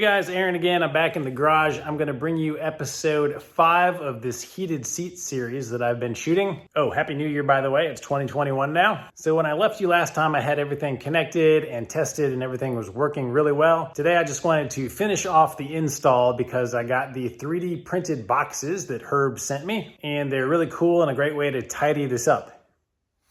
Hey guys, Aaron again. I'm back in the garage. I'm gonna bring you episode 5 of this heated seat series that I've been shooting. Oh, Happy New Year, by the way. It's 2021 now. So when I left you last time, I had everything connected and tested and everything was working really well. Today, I just wanted to finish off the install because I got the 3D printed boxes that Herb sent me, and they're really cool and a great way to tidy this up.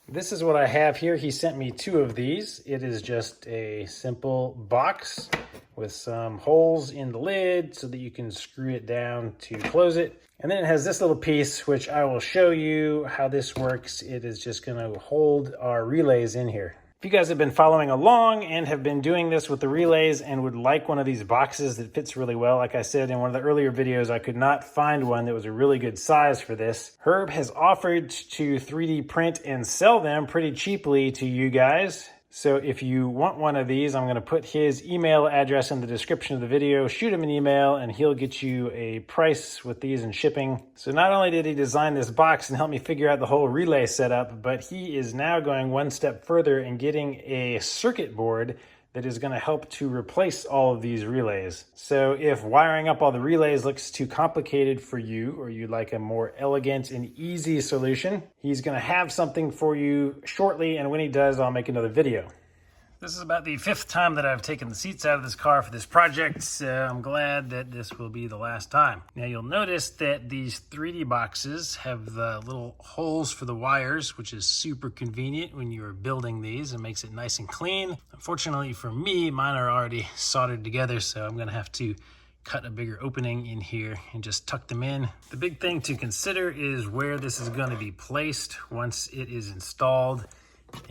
This is what I have here. He sent me 2 of these. It is just a simple box with some holes in the lid so that you can screw it down to close it. And then it has this little piece, which I will show you how this works. It is just gonna hold our relays in here. If you guys have been following along and have been doing this with the relays and would like one of these boxes that fits really well, like I said in one of the earlier videos, I could not find one that was a really good size for this. Herb has offered to 3D print and sell them pretty cheaply to you guys. So if you want one of these, I'm gonna put his email address in the description of the video. Shoot him an email and he'll get you a price with these and shipping. So not only did he design this box and help me figure out the whole relay setup, but he is now going one step further and getting a circuit board that is going to help to replace all of these relays. So if wiring up all the relays looks too complicated for you, or you'd like a more elegant and easy solution, he's going to have something for you shortly, and when he does, I'll make another video. This is about the 5th time that I've taken the seats out of this car for this project, so I'm glad that this will be the last time. Now you'll notice that these 3D boxes have the little holes for the wires, which is super convenient when you're building these and makes it nice and clean. Unfortunately for me, mine are already soldered together, so I'm gonna have to cut a bigger opening in here and just tuck them in. The big thing to consider is where this is gonna be placed once it is installed.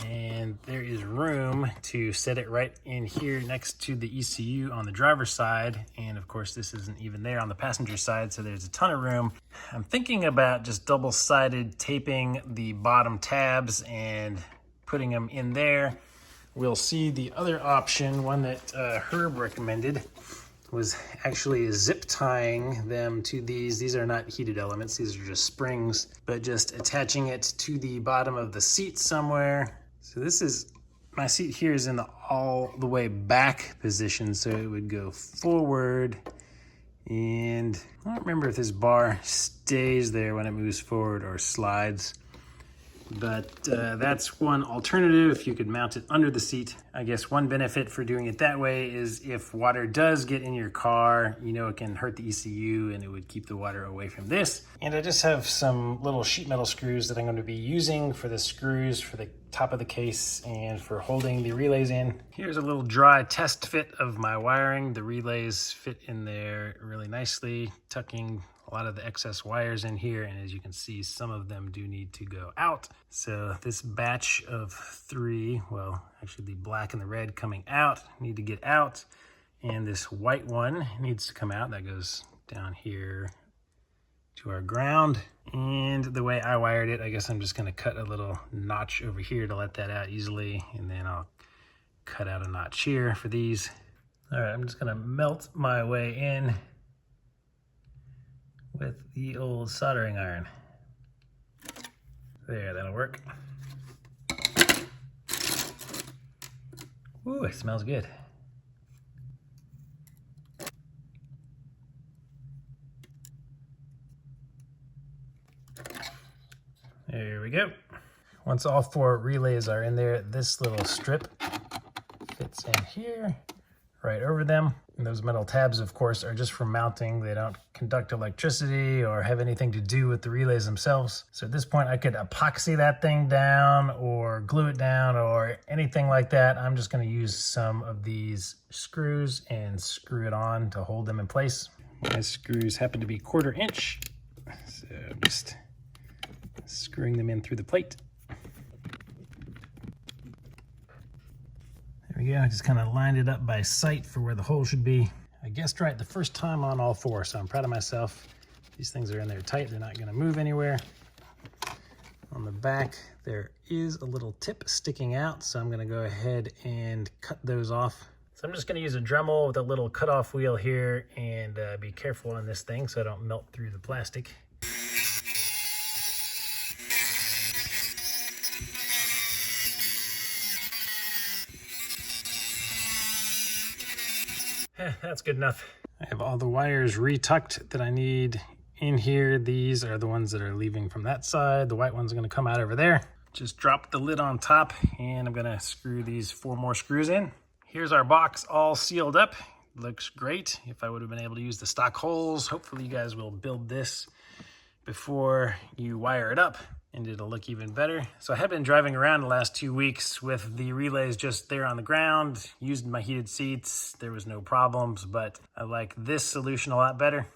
And there is room to set it right in here next to the ECU on the driver's side. And of course, this isn't even there on the passenger side, so there's a ton of room. I'm thinking about just double-sided taping the bottom tabs and putting them in there. We'll see the other option, one that Herb recommended, was actually zip tying them to these. These are not heated elements, these are just springs, but just attaching it to the bottom of the seat somewhere. So this is, my seat here is in the all the way back position, so it would go forward. And I don't remember if this bar stays there when it moves forward or slides. But that's one alternative. If you could mount it under the seat. I guess one benefit for doing it that way is if water does get in your car, you know it can hurt the ECU and it would keep the water away from this. And I just have some little sheet metal screws that I'm going to be using for the screws for the top of the case and for holding the relays in. Here's a little dry test fit of my wiring. The relays fit in there really nicely, tucking a lot of the excess wires in here, and as you can see, some of them do need to go out. So this batch of 3, well, actually the black and the red coming out, need to get out, and this white one needs to come out. That goes down here to our ground. And the way I wired it, I guess I'm just gonna cut a little notch over here to let that out easily, and then I'll cut out a notch here for these. All right, I'm just gonna melt my way in with the old soldering iron. There, that'll work. Ooh, it smells good. There we go. Once all 4 relays are in there, this little strip fits in here, right over them. And those metal tabs, of course, are just for mounting. They don't conduct electricity or have anything to do with the relays themselves. So at this point, I could epoxy that thing down or glue it down or anything like that. I'm just gonna use some of these screws and screw it on to hold them in place. My screws happen to be 1/4 inch, so I'm just screwing them in through the plate. There we go, I just kind of lined it up by sight for where the hole should be. I guessed right the first time on all 4, so I'm proud of myself. These things are in there tight, they're not gonna move anywhere. On the back, there is a little tip sticking out, so I'm gonna go ahead and cut those off. So I'm just gonna use a Dremel with a little cutoff wheel here and be careful on this thing so I don't melt through the plastic. That's good enough. I have all the wires retucked that I need in here. These are the ones that are leaving from that side. The white ones are gonna come out over there. Just drop the lid on top and I'm gonna screw these 4 more screws in. Here's our box all sealed up. Looks great. If I would have been able to use the stock holes, hopefully you guys will build this before you wire it up and it'll look even better. So I have been driving around the last 2 weeks with the relays just there on the ground, used my heated seats. There was no problems, but I like this solution a lot better.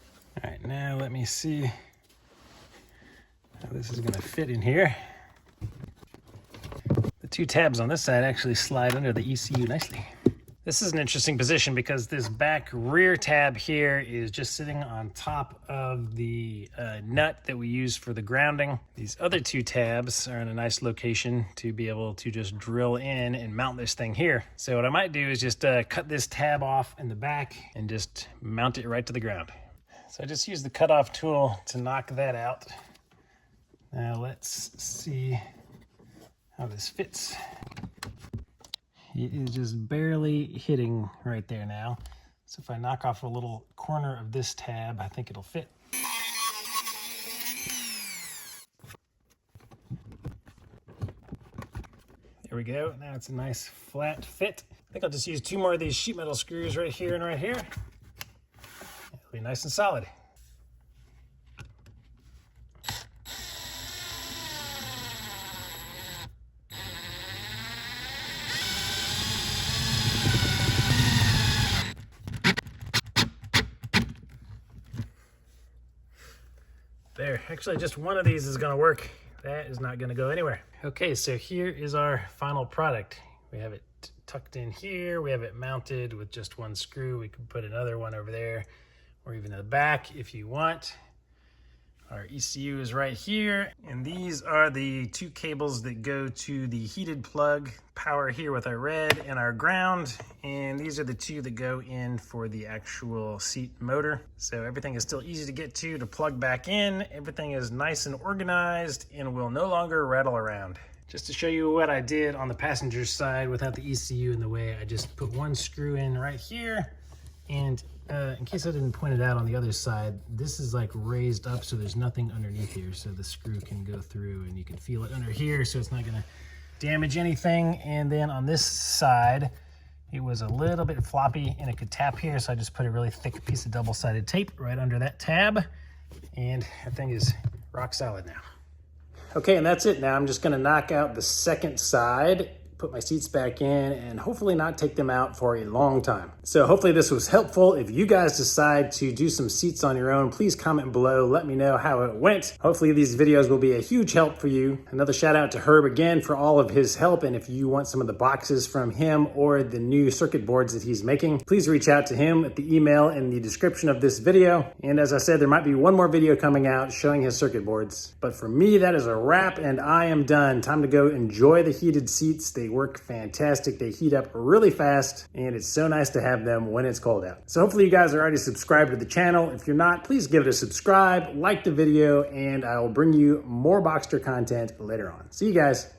All right, now let me see how this is gonna fit in here. The 2 tabs on this side actually slide under the ECU nicely. This is an interesting position because this back rear tab here is just sitting on top of the nut that we use for the grounding. These other 2 tabs are in a nice location to be able to just drill in and mount this thing here. So what I might do is just cut this tab off in the back and just mount it right to the ground. So I just used the cutoff tool to knock that out. Now let's see how this fits. It is just barely hitting right there now. So if I knock off a little corner of this tab, I think it'll fit. There we go. Now it's a nice flat fit. I think I'll just use 2 more of these sheet metal screws right here and right here. It'll be nice and solid. There, actually just one of these is gonna work. That is not gonna go anywhere. Okay, so here is our final product. We have it tucked in here. We have it mounted with just 1 screw. We can put another one over there or even in the back if you want. Our ECU is right here, and these are the 2 cables that go to the heated plug, power here with our red and our ground, and these are the 2 that go in for the actual seat motor. So everything is still easy to get to plug back in. Everything is nice and organized and will no longer rattle around. Just to show you what I did on the passenger side without the ECU in the way, I just put 1 screw in right here, and in case I didn't point it out on the other side, this is like raised up so there's nothing underneath here, so the screw can go through and you can feel it under here so it's not gonna damage anything. And then on this side, it was a little bit floppy and it could tap here, so I just put a really thick piece of double-sided tape right under that tab, and that thing is rock solid now. Okay, and that's it. Now I'm just gonna knock out the second side, put my seats back in, and hopefully not take them out for a long time. So hopefully this was helpful. If you guys decide to do some seats on your own, please comment below. Let me know how it went. Hopefully these videos will be a huge help for you. Another shout out to Herb again for all of his help. And if you want some of the boxes from him or the new circuit boards that he's making, please reach out to him at the email in the description of this video. And as I said, there might be 1 more video coming out showing his circuit boards. But for me, that is a wrap and I am done. Time to go enjoy the heated seats. They work fantastic. They heat up really fast, and it's so nice to have them when it's cold out. So hopefully you guys are already subscribed to the channel. If you're not, please give it a subscribe, like the video, and I will bring you more Boxster content later on. See you guys.